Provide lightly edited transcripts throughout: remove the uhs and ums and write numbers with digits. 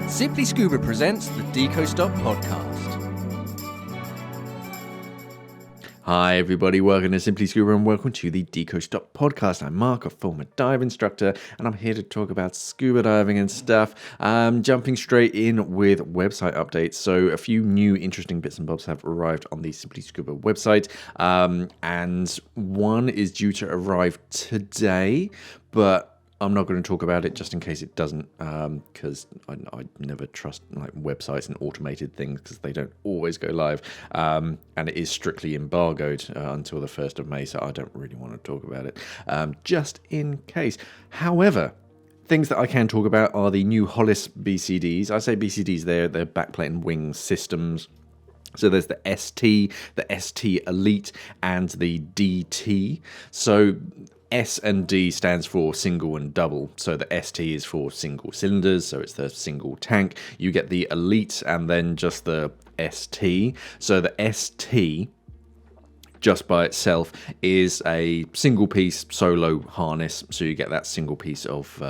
Simply Scuba presents the Deco Stop Podcast. Hi everybody, welcome to Simply Scuba and welcome to the Deco Stop Podcast. I'm Mark, a former dive instructor, and I'm here to talk about scuba diving and stuff. Jumping straight in with website updates. So a few new interesting bits and bobs have arrived on the Simply Scuba website, and one is due to arrive today, but I'm not going to talk about it just in case it doesn't, because I never trust like websites and automated things because they don't always go live, and it is strictly embargoed until the 1st of May, so I don't really want to talk about it, just in case. However, things that I can talk about are the new Hollis BCDs. I say BCDs, they're backplate and wing systems. So there's the ST, the ST Elite, and the DT. So S and D stands for single and double. So the ST is for single cylinders, so it's the single tank. You get the Elite and then just the ST. So the ST, just by itself, is a single piece solo harness. So you get that single piece of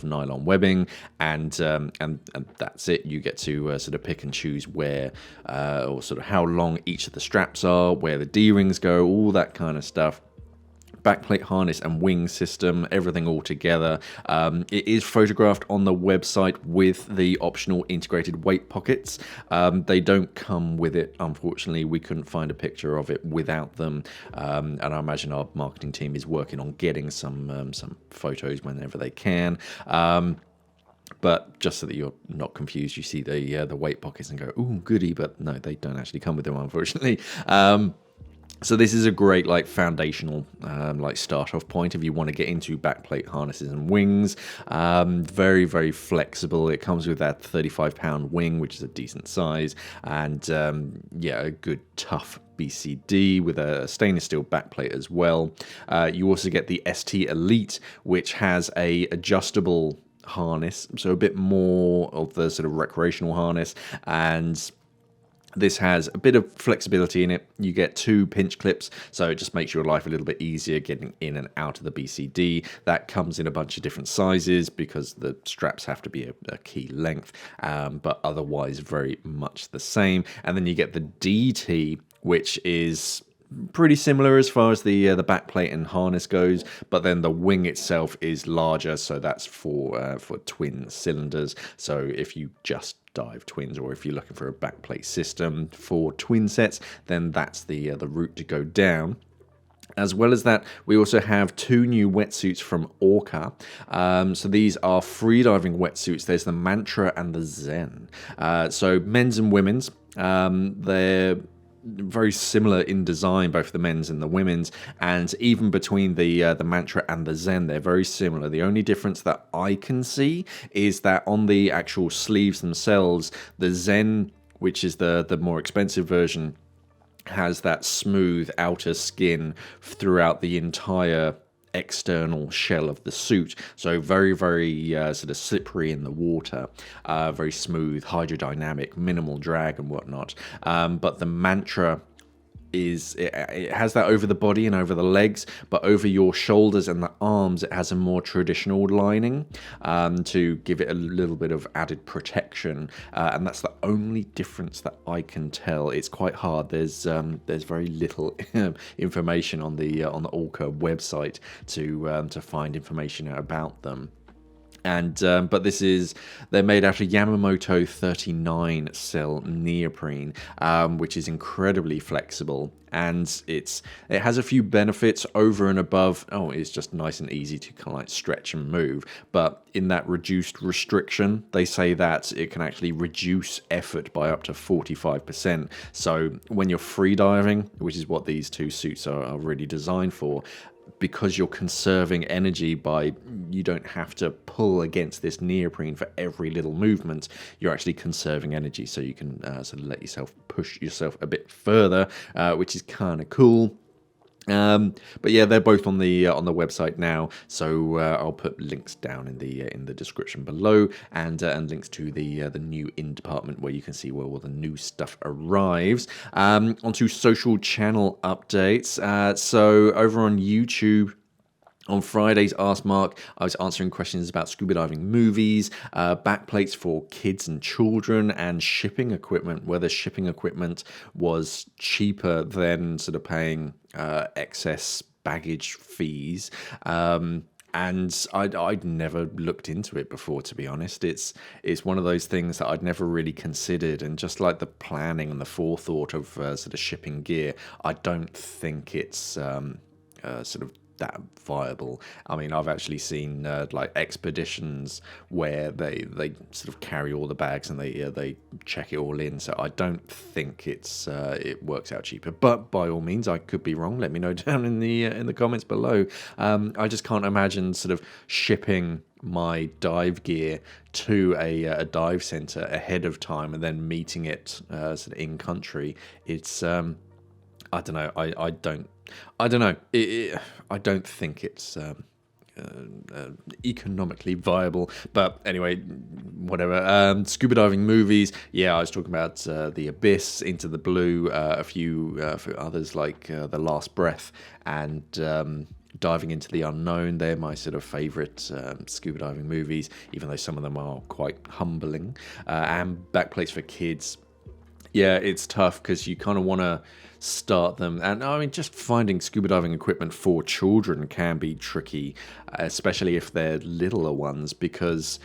nylon webbing, and that's it. You get to sort of pick and choose where or sort of how long each of the straps are, where the D-rings go, all that kind of stuff. Backplate harness and wing system, everything all together. It is photographed on the website with the optional integrated weight pockets. They don't come with it, unfortunately. We couldn't find a picture of it without them, and I imagine our marketing team is working on getting some photos whenever they can. But just so that you're not confused, you see the weight pockets and go, ooh, goody, but no, they don't actually come with them, unfortunately. So this is a great like foundational like start off point if you want to get into backplate harnesses and wings. Very, very flexible. It comes with that 35-pound wing, which is a decent size, and a good tough BCD with a stainless steel backplate as well. You also get the ST Elite, which has a adjustable harness, so a bit more of the sort of recreational harness, and this has a bit of flexibility in it. You get 2 pinch clips, so it just makes your life a little bit easier getting in and out of the BCD. That comes in a bunch of different sizes because the straps have to be a key length, but otherwise very much the same. And then you get the DT, which is pretty similar as far as the backplate and harness goes, but then the wing itself is larger, so that's for twin cylinders. So if you just dive twins, or if you're looking for a backplate system for twin sets, then that's the route to go down. As well as that, we also have 2 new wetsuits from Orca. So these are freediving wetsuits. There's the Mantra and the Zen. So men's and women's. They're very similar in design, both the men's and the women's, and even between the Mantra and the Zen, they're very similar. The only difference that I can see is that on the actual sleeves themselves, the Zen, which is the more expensive version, has that smooth outer skin throughout the entire external shell of the suit, so very, very sort of slippery in the water, very smooth, hydrodynamic, minimal drag and whatnot. But the Mantra it has that over the body and over the legs, but over your shoulders and the arms it has a more traditional lining to give it a little bit of added protection, and that's the only difference that I can tell. It's quite hard. There's very little information on the Orca website to find information out about them. And but they're made out of Yamamoto 39 cell neoprene, which is incredibly flexible, and it has a few benefits over and above. It's just nice and easy to kind of like stretch and move. But in that reduced restriction, they say that it can actually reduce effort by up to 45%. So when you're free diving, which is what these 2 suits are really designed for, because you're conserving energy by, you don't have to pull against this neoprene for every little movement, you're actually conserving energy, so you can sort of let yourself push yourself a bit further, which is kind of cool. But yeah, they're both on the website now, so I'll put links down in the description below, and links to the new in department where you can see where all the new stuff arrives. Onto social channel updates. So over on YouTube, On Friday's AskMark, I was answering questions about scuba diving movies, backplates for kids and children, and shipping equipment, whether shipping equipment was cheaper than sort of paying excess baggage fees. And I'd never looked into it before, to be honest. It's one of those things that I'd never really considered, and just like the planning and the forethought of sort of shipping gear, I don't think it's sort of that viable. I mean, I've actually seen like expeditions where they sort of carry all the bags and they check it all in. So I don't think it works out cheaper. But by all means, I could be wrong. Let me know down in the comments below. I just can't imagine sort of shipping my dive gear to a dive center ahead of time and then meeting it sort of in country. It's I don't know. I don't know. I don't think it's economically viable. But anyway, whatever. Scuba diving movies. Yeah, I was talking about The Abyss, Into the Blue, a few others like The Last Breath, and Diving into the Unknown. They're my sort of favourite scuba diving movies, even though some of them are quite humbling. And backplates for kids. Yeah, it's tough because you kind of want to start them. And I mean, just finding scuba diving equipment for children can be tricky, especially if they're littler ones, because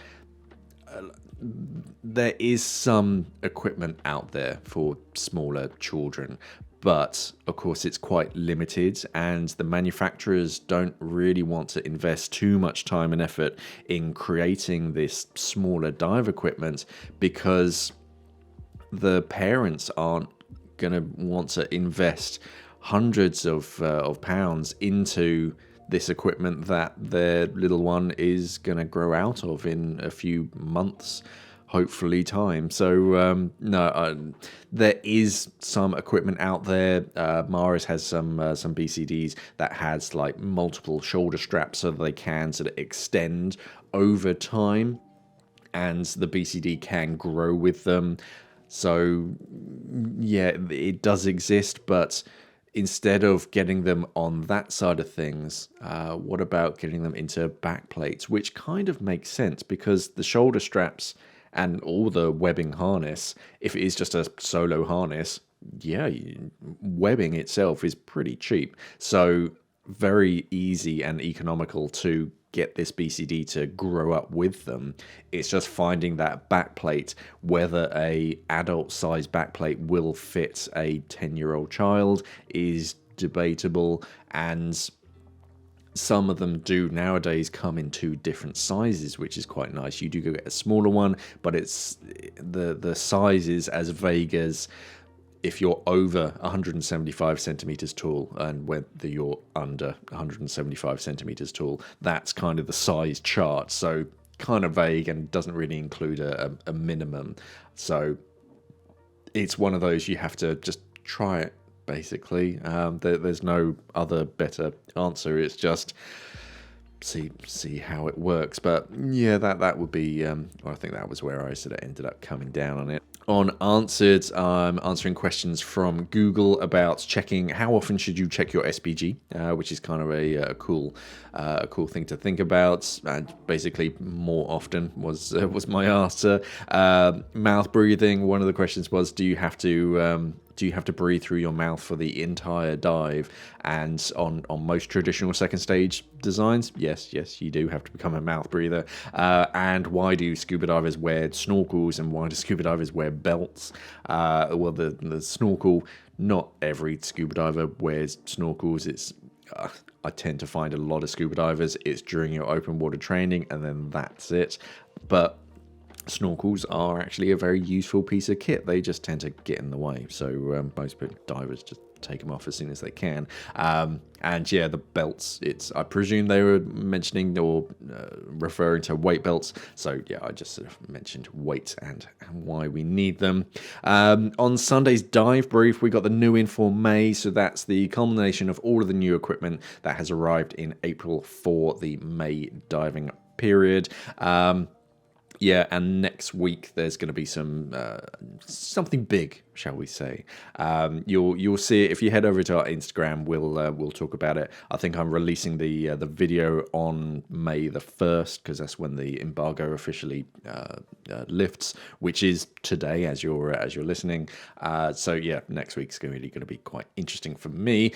there is some equipment out there for smaller children. But, of course, it's quite limited, and the manufacturers don't really want to invest too much time and effort in creating this smaller dive equipment, because the parents aren't going to want to invest hundreds of pounds into this equipment that their little one is going to grow out of in a few months, hopefully time. So there is some equipment out there. Mars has some BCDs that has like multiple shoulder straps so that they can sort of extend over time, and the BCD can grow with them. So, yeah, it does exist, but instead of getting them on that side of things, what about getting them into backplates, which kind of makes sense because the shoulder straps and all the webbing harness, if it is just a solo harness, yeah, webbing itself is pretty cheap. So very easy and economical to get this BCD to grow up with them. It's just finding that backplate, whether a adult size backplate will fit a 10-year-old child is debatable, and some of them do nowadays come in 2 different sizes, which is quite nice. You do go get a smaller one, but it's the size is as vague as if you're over 175 centimeters tall and whether you're under 175 centimeters tall. That's kind of the size chart. So kind of vague and doesn't really include a minimum. So it's one of those you have to just try it, basically. There's no other better answer. It's just see how it works. But yeah, that would be I think that was where I sort of ended up coming down on it. On Answered, I'm answering questions from Google about checking how often should you check your SPG, which is kind of a cool thing to think about. And basically, more often was my answer. Mouth breathing. One of the questions was, do you have to breathe through your mouth for the entire dive? And on most traditional second stage designs, yes, you do have to become a mouth breather. And why do scuba divers wear snorkels, and why do scuba divers wear belts? Well, the snorkel, not every scuba diver wears snorkels. It's I tend to find a lot of scuba divers, it's during your open water training, and then that's it. But snorkels are actually a very useful piece of kit. They just tend to get in the way, so most divers just take them off as soon as they can. And yeah, the belts, I presume they were mentioning or referring to weight belts, so yeah, I just sort of mentioned weight and why we need them. On Sunday's dive brief, we got the new in for May, so that's the culmination of all of the new equipment that has arrived in April for the May diving period. Yeah, and next week there's going to be something big shall we say. You'll see it if you head over to our Instagram. We'll talk about it. I think I'm releasing the video on May the 1st, because that's when the embargo officially lifts, which is today as you're listening. So yeah, next week's really going to be quite interesting for me.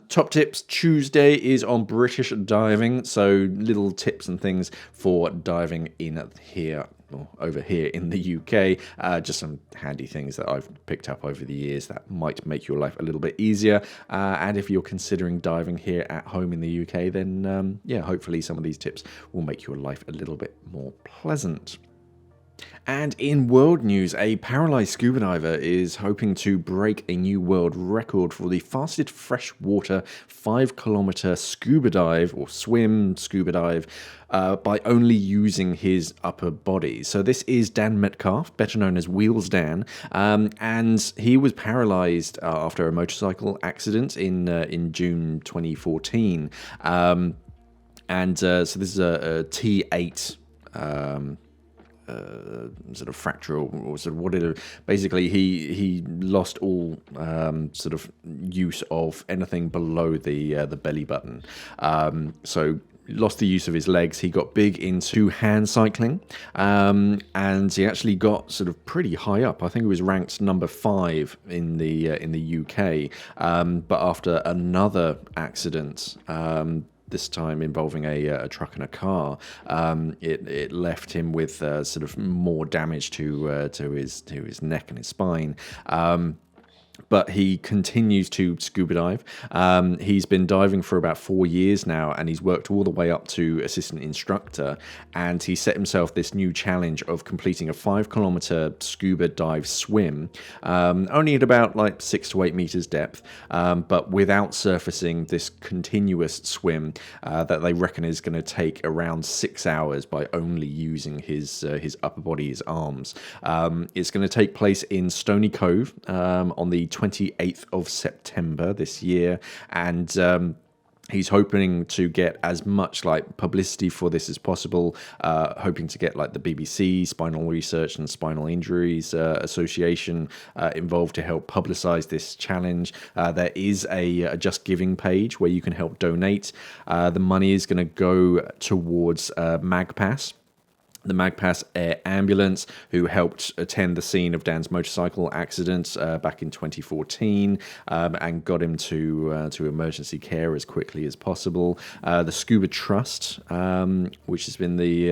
Top tips Tuesday is on British diving, so little tips and things for diving in here. Or over here in the UK, just some handy things that I've picked up over the years that might make your life a little bit easier. And if you're considering diving here at home in the UK, then hopefully some of these tips will make your life a little bit more pleasant. And in world news, a paralysed scuba diver is hoping to break a new world record for the fastest freshwater 5-kilometer scuba dive or scuba dive by only using his upper body. So this is Dan Metcalf, better known as Wheels Dan, and he was paralysed after a motorcycle accident in June 2014. So this is a T8. Sort of fracture or sort of whatever. Basically, he lost all sort of use of anything below the belly button. So lost the use of his legs. He got big into hand cycling, and he actually got sort of pretty high up. I think he was ranked number 5 in the UK. But after another accident, this time involving a truck and a car, it left him with sort of more damage to his neck and his spine. But he continues to scuba dive. He's been diving for about 4 years now, and he's worked all the way up to assistant instructor. And he set himself this new challenge of completing a 5-kilometer scuba dive swim, only at about 6 to 8 meters depth, but without surfacing, this continuous swim that they reckon is going to take around 6 hours by only using his upper body, his arms. It's going to take place in Stony Cove on the 28th of September this year, and he's hoping to get as much publicity for this as possible, hoping to get the BBC, Spinal Research and Spinal Injuries Association involved to help publicize this challenge. There is a JustGiving page where you can help donate. The money is going to go towards MagPass, the MagPass Air Ambulance, who helped attend the scene of Dan's motorcycle accident back in 2014 and got him to emergency care as quickly as possible. The Scuba Trust, which has been the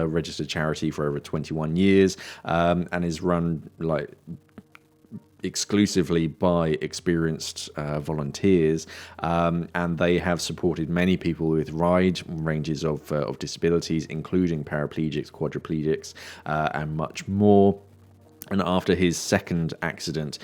registered charity for over 21 years and is run exclusively by experienced volunteers, and they have supported many people with wide ranges of disabilities, including paraplegics, quadriplegics, and much more. And after his second accident,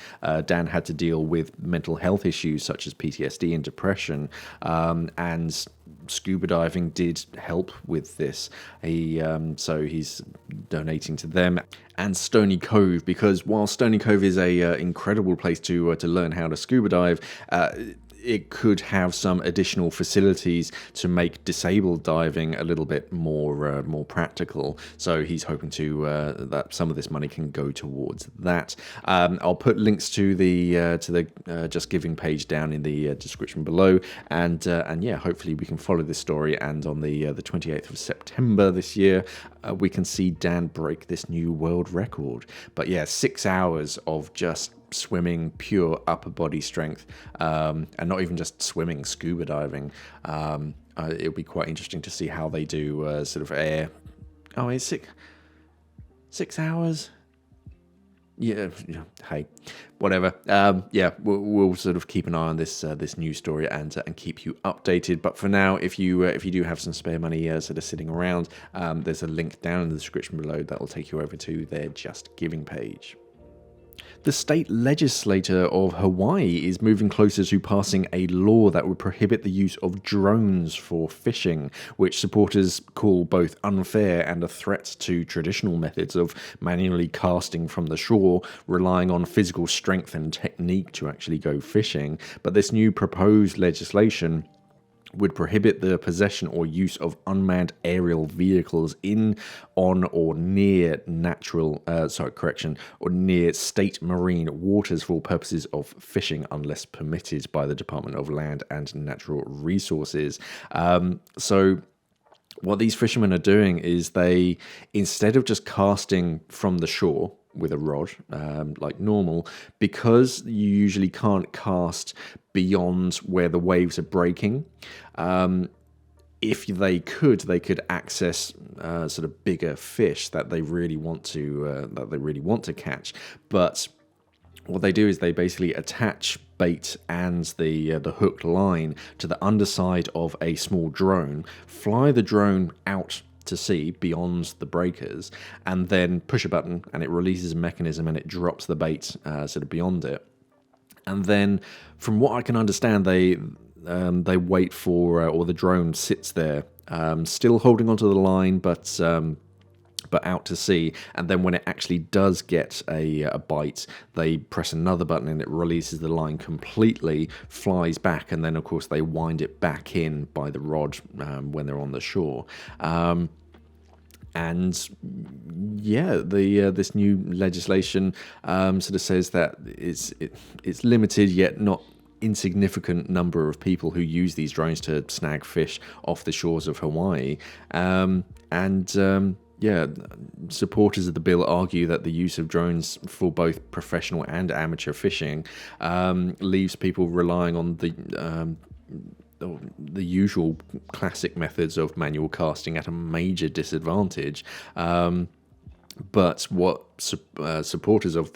Dan had to deal with mental health issues such as PTSD and depression, and scuba diving did help with this. So he's donating to them and Stony Cove, because while Stony Cove is a incredible place to learn how to scuba dive, it could have some additional facilities to make disabled diving a little bit more practical. So he's hoping to that some of this money can go towards that. I'll put links to the JustGiving page down in the description below, and yeah, hopefully we can follow this story. And on the 28th of September this year, we can see Dan break this new world record. But yeah, 6 hours of just swimming, pure upper body strength, and not even just swimming, scuba diving. It'll be quite interesting to see how they do sort of air. Oh, it's 6 hours. Yeah, hey, whatever. Yeah, we'll sort of keep an eye on this news story and keep you updated. But for now, if you do have some spare money sort of sitting around, there's a link down in the description below that will take you over to their JustGiving page. The state legislature of Hawaii is moving closer to passing a law that would prohibit the use of drones for fishing, which supporters call both unfair and a threat to traditional methods of manually casting from the shore, relying on physical strength and technique to actually go fishing. But this new proposed legislation would prohibit the possession or use of unmanned aerial vehicles in, on, or near or near state marine waters for purposes of fishing unless permitted by the Department of Land and Natural Resources. So what these fishermen are doing is they, instead of just casting from the shore with a rod like normal, because you usually can't cast beyond where the waves are breaking, if they could access sort of bigger fish that they really want to catch. But what they do is they basically attach bait and the hooked line to the underside of a small drone, fly the drone out to sea beyond the breakers, and then push a button and it releases a mechanism and it drops the bait sort of beyond it. And then, from what I can understand, they wait for, or the drone sits there, still holding onto the line, but out to sea. And then when it actually does get a bite, they press another button and it releases the line completely, flies back, and then of course they wind it back in by the rod when they're on the shore. And yeah, this new legislation sort of says that it's limited yet not insignificant number of people who use these drones to snag fish off the shores of Hawaii. Yeah, supporters of the bill argue that the use of drones for both professional and amateur fishing leaves people relying on the usual classic methods of manual casting at a major disadvantage. But what supporters of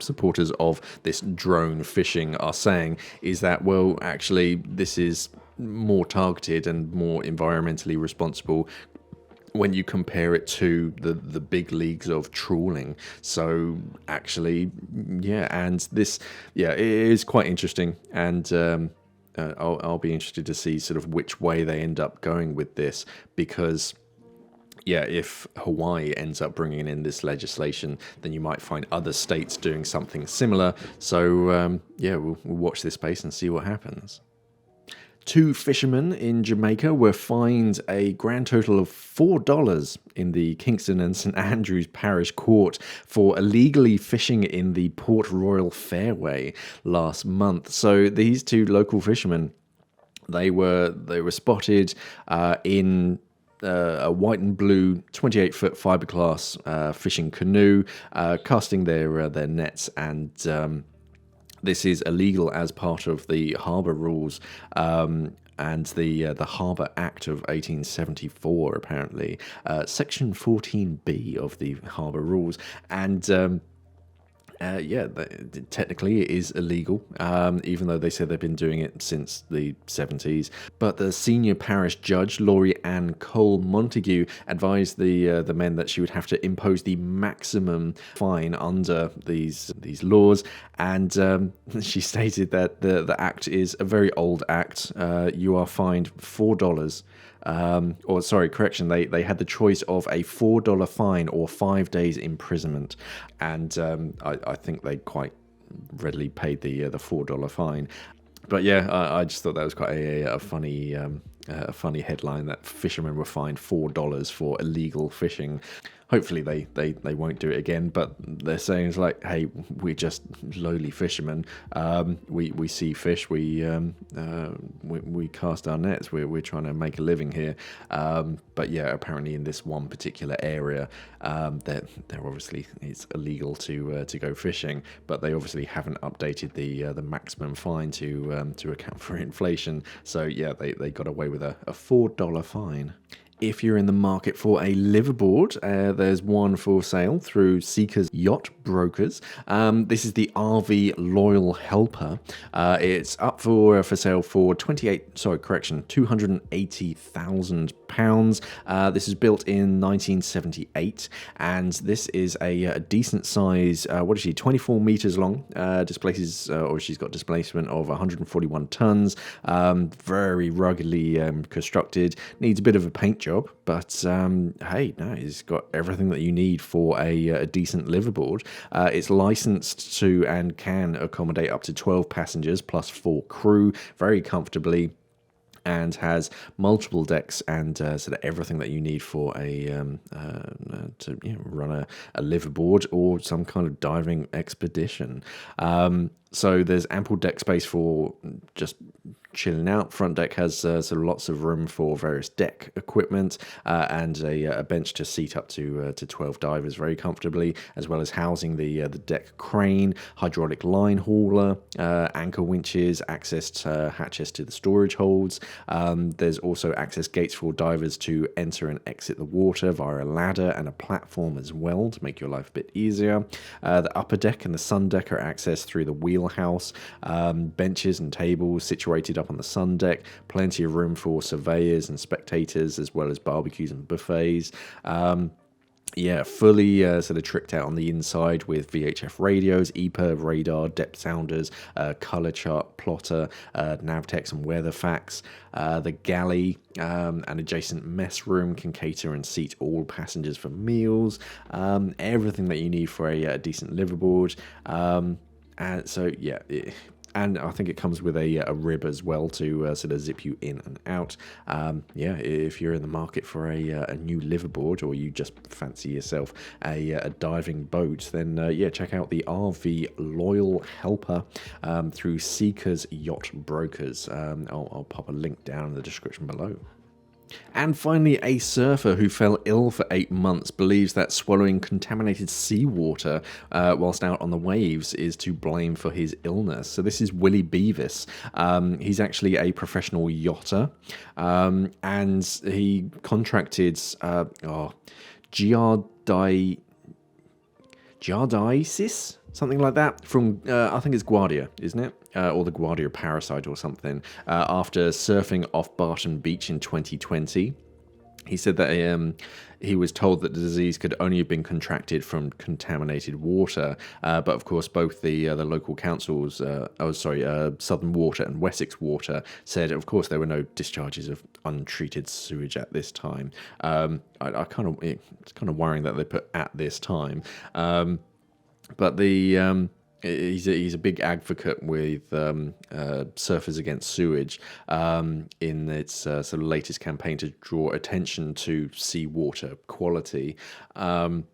supporters of this drone fishing are saying is that, well, actually, this is more targeted and more environmentally responsible when you compare it to the big leagues of trawling. So actually, it is quite interesting, and I'll be interested to see sort of which way they end up going with this, because if Hawaii ends up bringing in this legislation, then you might find other states doing something similar. So we'll watch this space and see what happens. 2 fishermen in Jamaica were fined a grand total of $4 in the Kingston and St Andrews Parish Court for illegally fishing in the Port Royal Fairway last month. So these 2 local fishermen, they were spotted in a white and blue 28-foot fiberglass fishing canoe, casting their nets, and this is illegal as part of the harbour rules and the Harbour Act of 1874, apparently, Section 14B of the Harbour Rules, and technically it is illegal, even though they said they've been doing it since the 70s. But the senior parish judge, Laurie Ann Cole Montague, advised the men that she would have to impose the maximum fine under these laws, and she stated that the act is a very old act. You are fined $4. They had the choice of a $4 fine or 5 days imprisonment, and I think they quite readily paid the $4 fine. But I just thought that was quite a funny headline, that fishermen were fined $4 for illegal fishing. Hopefully they won't do it again, but they're saying it's like, hey, we're just lowly fishermen. We see fish, we cast our nets. We're trying to make a living here. But apparently in this one particular area, they're obviously, it's illegal to go fishing, but they obviously haven't updated the maximum fine to account for inflation. So they got away with a $4 fine. If you're in the market for a liveaboard, there's one for sale through Seekers Yacht Brokers. This is the RV Loyal Helper. It's up for sale for £280,000. This is built in 1978, and this is a decent size. 24 meters long. She's got displacement of 141 tons. Very ruggedly constructed. Needs a bit of a paint job, but it's got everything that you need for a decent liveaboard. It's licensed to and can accommodate up to 12 passengers plus 4 crew very comfortably, and has multiple decks and sort of everything that you need for run a liveaboard or some kind of diving expedition. So there's ample deck space for just chilling out. Front deck has sort of lots of room for various deck equipment and a bench to seat up to 12 divers very comfortably, as well as housing the deck crane, hydraulic line hauler, anchor winches, access to hatches to the storage holds. There's also access gates for divers to enter and exit the water via a ladder and a platform as well to make your life a bit easier. The upper deck and the sun deck are accessed through the wheelhouse, benches and tables situated up on the sun deck, plenty of room for surveyors and spectators, as well as barbecues and buffets. Fully sort of tricked out on the inside with VHF radios, EPIRB radar, depth sounders, color chart plotter, Navtex and weather facts. The galley and adjacent mess room can cater and seat all passengers for meals. Everything that you need for a decent liveaboard. And I think it comes with a rib as well to sort of zip you in and out. If you're in the market for a new liveaboard, or you just fancy yourself a diving boat, then check out the RV Loyal Helper through Seekers Yacht Brokers. I'll pop a link down in the description below. And finally, a surfer who fell ill for 8 months believes that swallowing contaminated seawater whilst out on the waves is to blame for his illness. So this is Willy Bevis. He's actually a professional yachter, and he contracted giardiasis, something like that, from I think it's Guardia, isn't it? Or the Guardia parasite or something, after surfing off Barton Beach in 2020. He said that he was told that the disease could only have been contracted from contaminated water, but of course both the local councils, Southern Water and Wessex Water, said of course there were no discharges of untreated sewage at this time. It's kind of worrying that they put at this time, but the he's a big advocate with Surfers Against Sewage in its sort of latest campaign to draw attention to seawater quality. And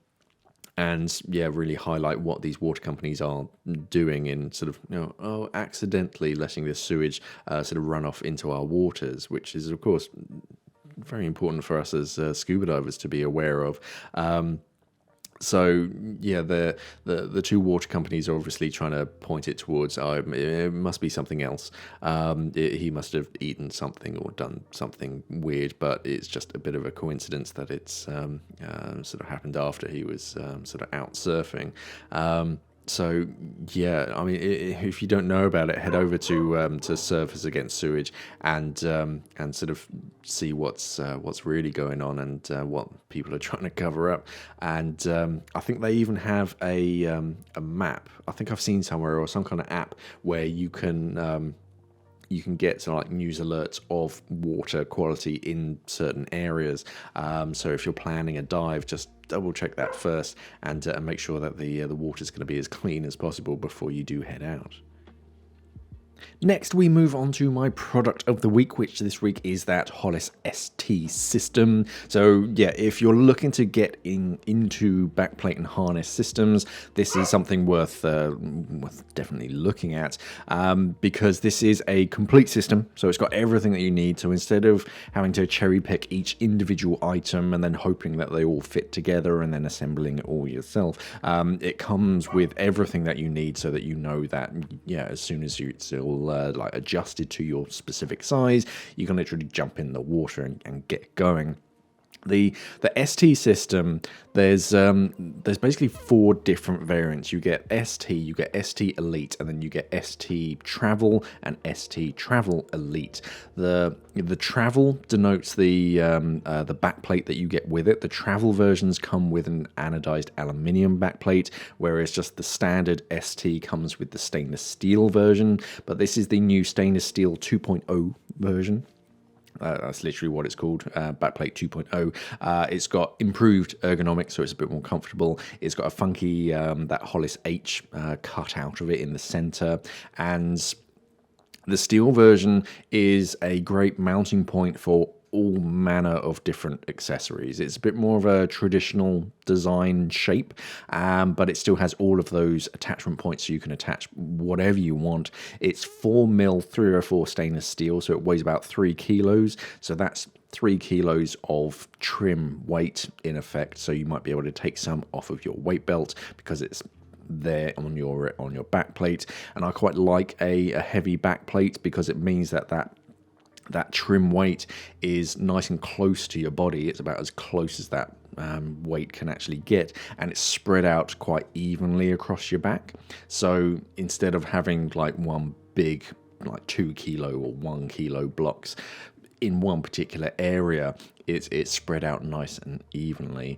really highlight what these water companies are doing in sort of accidentally letting this sewage sort of run off into our waters, which is of course very important for us as scuba divers to be aware of. So the two water companies are obviously trying to point it towards it must be something else. He must have eaten something or done something weird, but it's just a bit of a coincidence that it's sort of happened after he was sort of out surfing. So if you don't know about it, head over to Surfers Against Sewage and sort of see what's really going on and what people are trying to cover up. And I think they even have a map. I think I've seen somewhere, or some kind of app where you can get sort of like news alerts of water quality in certain areas. So if you're planning a dive, just double check that first and make sure that the water's going to be as clean as possible before you do head out. Next, we move on to my product of the week, which this week is that Hollis ST system. So if you're looking to get into backplate and harness systems, this is something worth definitely looking at, because this is a complete system. So it's got everything that you need. So instead of having to cherry pick each individual item and then hoping that they all fit together and then assembling it all yourself, it comes with everything that you need, so that you know that as soon as it's all adjusted to your specific size, you can literally jump in the water and get going. The ST system, there's basically 4 different variants. You get ST, you get ST Elite, and then you get ST Travel and ST Travel Elite. The Travel denotes the backplate that you get with it. The Travel versions come with an anodized aluminium backplate, whereas just the standard ST comes with the stainless steel version. But this is the new stainless steel 2.0 version. That's literally what it's called, Backplate 2.0. It's got improved ergonomics, so it's a bit more comfortable. It's got a funky, that Hollis H cut out of it in the center. And the steel version is a great mounting point for all manner of different accessories. It's a bit more of a traditional design shape, but it still has all of those attachment points so you can attach whatever you want. It's 4mm 304 stainless steel, so it weighs about 3 kilos. So that's 3 kilos of trim weight in effect. So you might be able to take some off of your weight belt because it's there on your back plate. And I quite like a heavy back plate because it means that trim weight is nice and close to your body. It's about as close as that weight can actually get, and it's spread out quite evenly across your back. So instead of having like one big like 2 kilo or 1 kilo blocks in one particular area, it's spread out nice and evenly.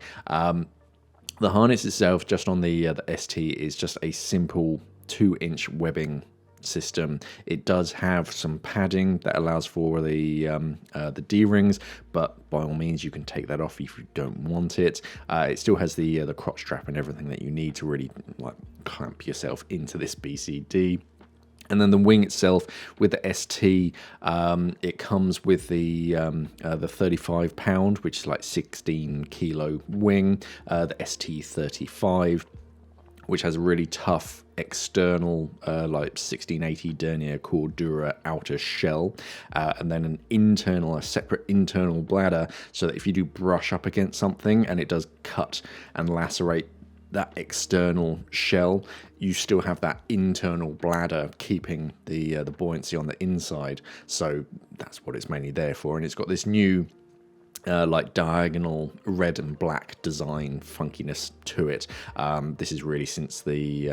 The harness itself, just on the ST, is just a simple 2-inch webbing system. It does have some padding that allows for the D-rings, but by all means you can take that off if you don't want it. It still has the crotch strap and everything that you need to really like clamp yourself into this BCD. And then the wing itself with the ST, it comes with the 35 pound, which is like 16 kilo wing, the ST35, which has a really tough external like 1680 denier Cordura outer shell, and then a separate internal bladder, so that if you do brush up against something and it does cut and lacerate that external shell, you still have that internal bladder keeping the buoyancy on the inside. So that's what it's mainly there for. And it's got this new like diagonal red and black design funkiness to it. This is really since they've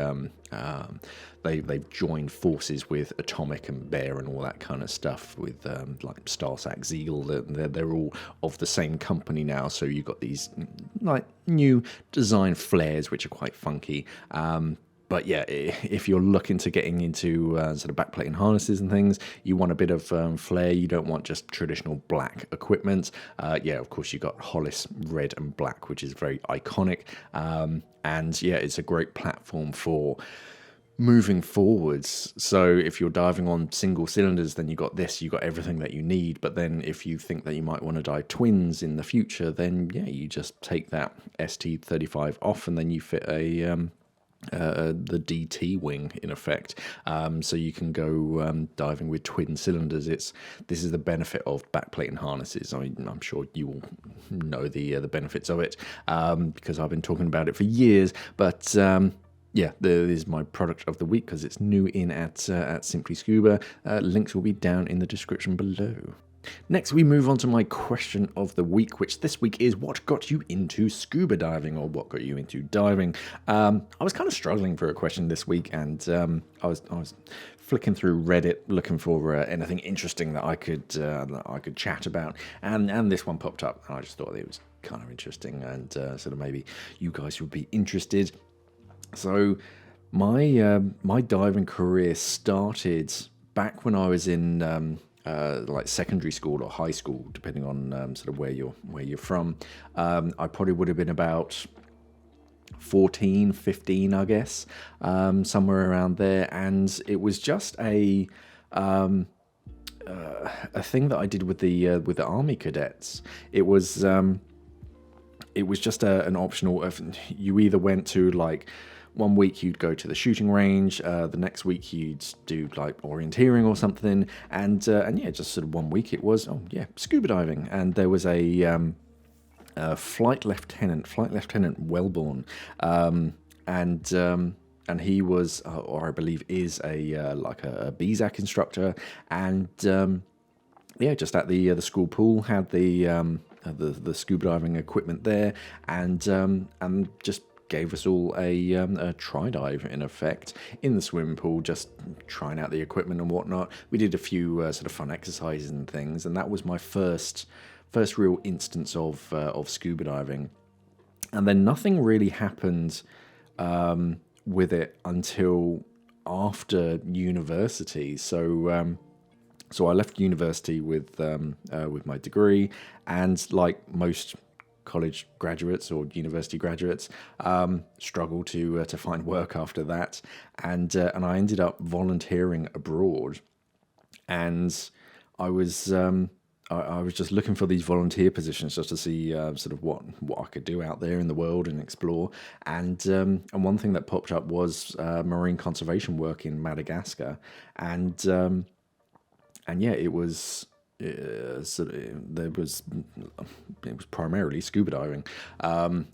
joined forces with Atomic and Bear and all that kind of stuff with like Starsack, Ziegel. They're all of the same company now, so you've got these like new design flares which are quite funky. But yeah, if you're looking to getting into sort of backplate and harnesses and things, you want a bit of flair. You don't want just traditional black equipment. Yeah, of course, you got Hollis red and black, which is very iconic. And yeah, it's a great platform for moving forwards. So if you're diving on single cylinders, then you got this, you got everything that you need. But then if you think that you might want to dive twins in the future, then yeah, you just take that ST35 off and then you fit the DT wing in effect, so you can go diving with twin cylinders. This is the benefit of backplate and harnesses. I mean, I'm sure you all know the benefits of it because I've been talking about it for years. But yeah, this is my product of the week because it's new in at Simply Scuba. Links will be down in the description below. Next, we move on to my question of the week, which this week is, what got you into scuba diving, or what got you into diving? I was kind of struggling for a question this week, and I was flicking through Reddit looking for anything interesting that I could chat about, and this one popped up, and I just thought it was kind of interesting, and sort of maybe you guys would be interested. So my diving career started back when I was in like secondary school or high school, depending on sort of where you're from. I probably would have been about 14, 15, I guess, somewhere around there. And it was just a thing that I did with the Army cadets. It was just an optional. You either went to like, one week you'd go to the shooting range, the next week you'd do like orienteering or something, and yeah, just sort of 1 week it was, scuba diving. And there was a Flight Lieutenant Wellborn, and he was, or I believe is, like a BZAC instructor, and just at the school pool had the scuba diving equipment there, and just gave us all a try dive in effect in the swimming pool, just trying out the equipment and whatnot. We did a few sort of fun exercises and things, and that was my first real instance of scuba diving. And then nothing really happened with it until after university. So So I left university with my degree, and like most college graduates or university graduates, struggle to find work after that, and I ended up volunteering abroad, and I was I was just looking for these volunteer positions just to see sort of what I could do out there in the world and explore. And one thing that popped up was marine conservation work in Madagascar, and yeah, it was. It was primarily scuba diving,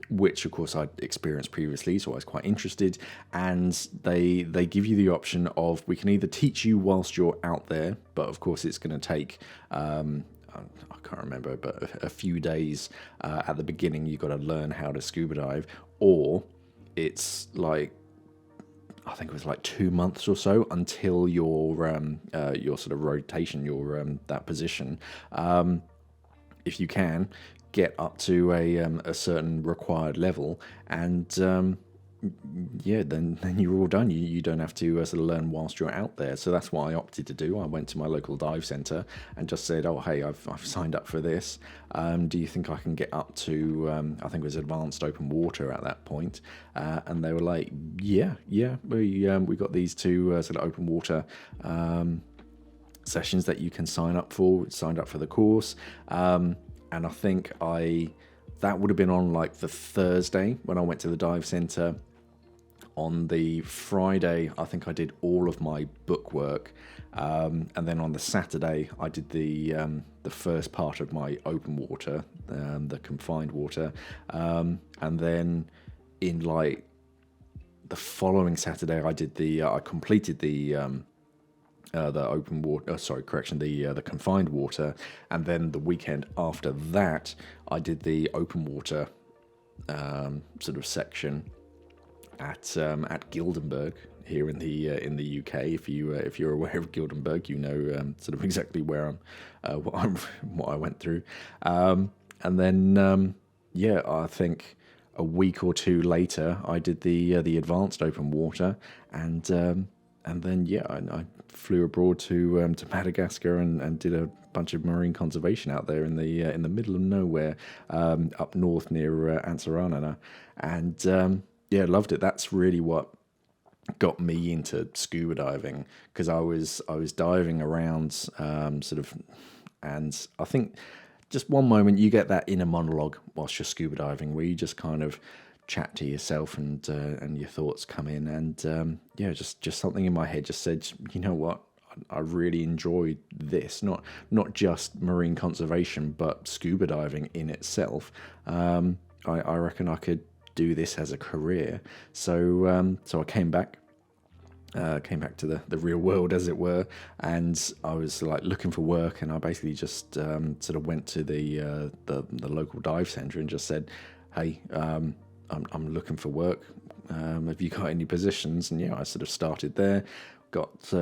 which of course I'd experienced previously, so I was quite interested. And they give you the option of, we can either teach you whilst you're out there, but of course it's going to take I can't remember, but a few days at the beginning. You've got to learn how to scuba dive, or it's like, I think it was like 2 months or so until your sort of rotation, your that position, if you can get up to a certain required level, and yeah, then you're all done. You don't have to sort of learn whilst you're out there. So that's what I opted to do. I went to my local dive centre and just said, "Oh, hey, I've signed up for this. Do you think I can get up to?" I think it was advanced open water at that point, and they were like, "Yeah, we got these two sort of open water sessions that you can sign up for." Signed up for the course, and I think that would have been on like the Thursday when I went to the dive centre. On the Friday, I think I did all of my book work, and then on the Saturday, I did the first part of my open water, the confined water, and then in like the following Saturday, I completed the open water. The confined water, and then the weekend after that, I did the open water sort of section at Gildenberg here in the UK. If you're aware of Gildenberg, you know sort of exactly where what I went through, and then yeah, I think a week or two later I did the advanced open water, and then yeah, I flew abroad to Madagascar and did a bunch of marine conservation out there in the middle of nowhere, up north near Antsiranana, and yeah, loved it. That's really what got me into scuba diving, because I was diving around sort of, and I think just one moment you get that inner monologue whilst you're scuba diving where you just kind of chat to yourself, and your thoughts come in, and yeah, just something in my head just said, you know what, I really enjoyed this, not just marine conservation, but scuba diving in itself. I reckon I could do this as a career. So I came back to the real world, as it were, and I was like looking for work, and I basically just sort of went to the local dive centre and just said, hey, I'm looking for work. Have you got any positions? And yeah, I sort of started there, got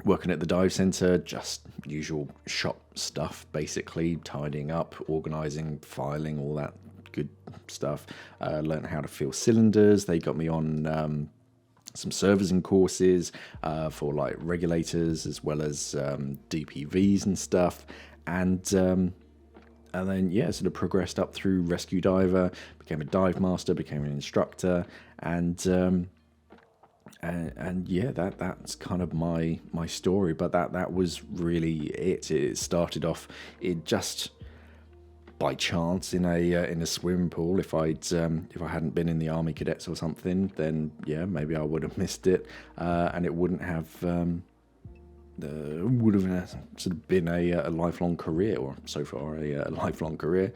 working at the dive centre, just usual shop stuff, basically tidying up, organising, filing, all that good stuff. Learned how to fill cylinders. They got me on some servicing courses for like regulators as well as DPVs and stuff, and then yeah, sort of progressed up through rescue diver, became a dive master, became an instructor, and yeah, that's kind of my story. But that was really it. It started off just by chance in a swimming pool. If I hadn't been in the Army Cadets or something, then yeah, maybe I would have missed it, and it wouldn't have sort of been a lifelong career, or so far a lifelong career.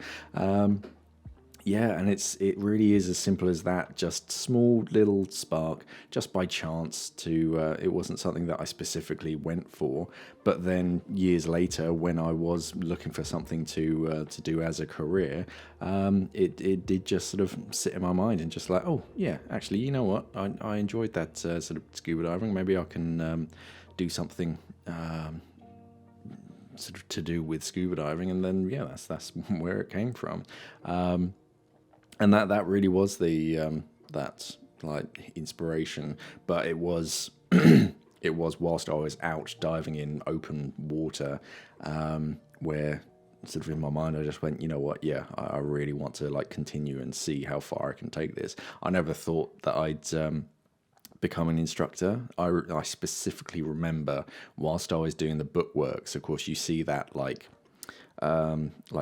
Yeah, and it really is as simple as that. Just small little spark, just by chance. It wasn't something that I specifically went for, but then years later, when I was looking for something to do as a career, it did just sort of sit in my mind, and just like, oh yeah, actually, you know what, I enjoyed that sort of scuba diving. Maybe I can do something sort of to do with scuba diving, and then yeah, that's where it came from. And that really was the that like inspiration, but it was it was whilst I was out diving in open water, where sort of in my mind I just went, you know what, yeah, I really want to like continue and see how far I can take this. I never thought that I'd become an instructor. I specifically remember whilst I was doing the bookworks, of course you see that like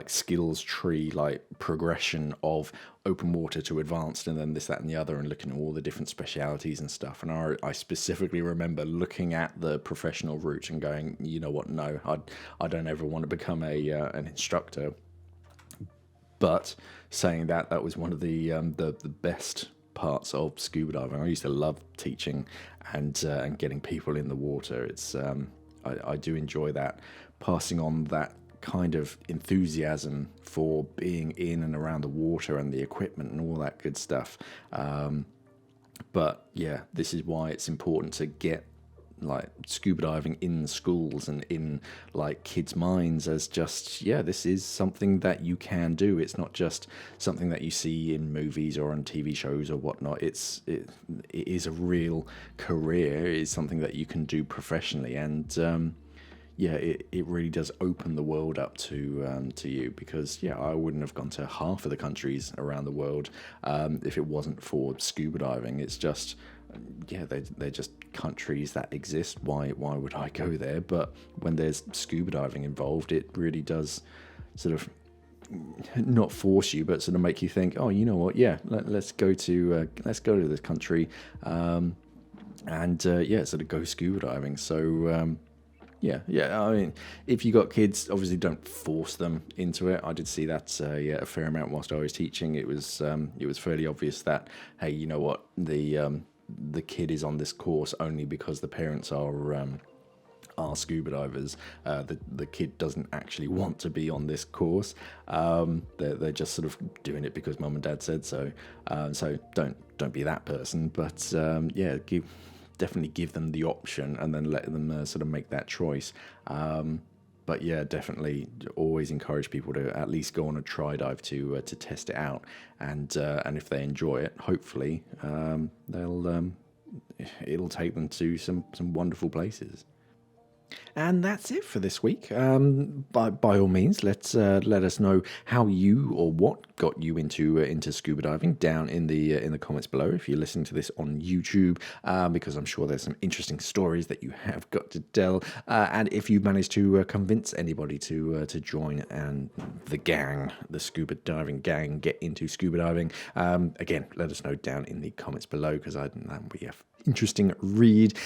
skills tree, like progression of open water to advanced and then this, that and the other, and looking at all the different specialities and stuff. And I specifically remember looking at the professional route and going, you know what, no, I don't ever want to become an instructor. But saying that was one of the best parts of scuba diving. I used to love teaching and getting people in the water. It's I do enjoy that, passing on that kind of enthusiasm for being in and around the water and the equipment and all that good stuff. But yeah, this is why it's important to get like scuba diving in schools and in like kids' minds as just, yeah, this is something that you can do. It's not just something that you see in movies or on TV shows or whatnot. It is a real career. It is something that you can do professionally, and yeah, it really does open the world up to you, because yeah, I wouldn't have gone to half of the countries around the world if it wasn't for scuba diving. It's just, yeah, they're just countries that exist. Why would I go there? But when there's scuba diving involved, it really does sort of not force you, but sort of make you think, oh, you know what? Yeah, let's go to this country, and yeah, sort of go scuba diving. So yeah. I mean, if you got kids, obviously don't force them into it. I did see that a fair amount whilst I was teaching. It was fairly obvious that, hey, you know what, the kid is on this course only because the parents are scuba divers. The kid doesn't actually want to be on this course. They're just sort of doing it because mum and dad said so. So don't be that person. But yeah, definitely give them the option and then let them sort of make that choice. But yeah, definitely always encourage people to at least go on a try dive to test it out, and if they enjoy it, hopefully it'll take them to some wonderful places. And that's it for this week. By all means, let us know how you or what got you into scuba diving down in the comments below. If you're listening to this on YouTube, because I'm sure there's some interesting stories that you have got to tell. And if you managed to convince anybody to join and the scuba diving gang, get into scuba diving, again, let us know down in the comments below, because that would be an interesting read.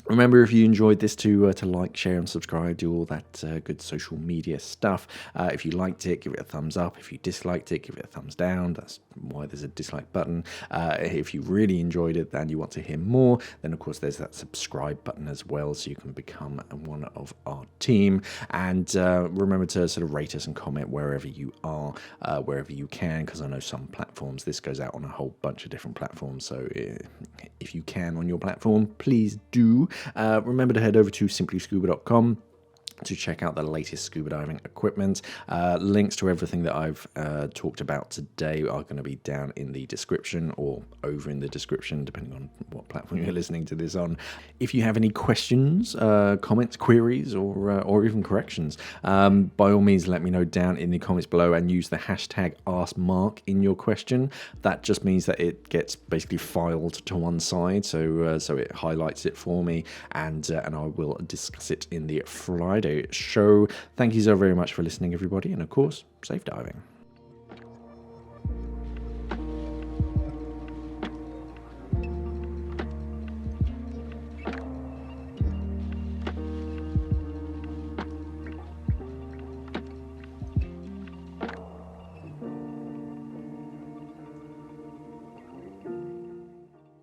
Remember, if you enjoyed this, to like, share, and subscribe. Do all that good social media stuff. If you liked it, give it a thumbs up. If you disliked it, give it a thumbs down. That's why there's a dislike button. If you really enjoyed it and you want to hear more, then of course there's that subscribe button as well, so you can become one of our team. And remember to sort of rate us and comment wherever you are, wherever you can, because I know some platforms, this goes out on a whole bunch of different platforms. So if you can on your platform, please do. Remember to head over to simplyscuba.com to check out the latest scuba diving equipment. Links to everything that I've talked about today are going to be down in the description, or over in the description, depending on what platform you're listening to this on. If you have any questions, comments, queries, or even corrections, by all means let me know down in the comments below, and use the hashtag AskMark in your question. That just means that it gets basically filed to one side, so it highlights it for me, and I will discuss it in the Friday show. Thank you so very much for listening, everybody, and of course, safe diving.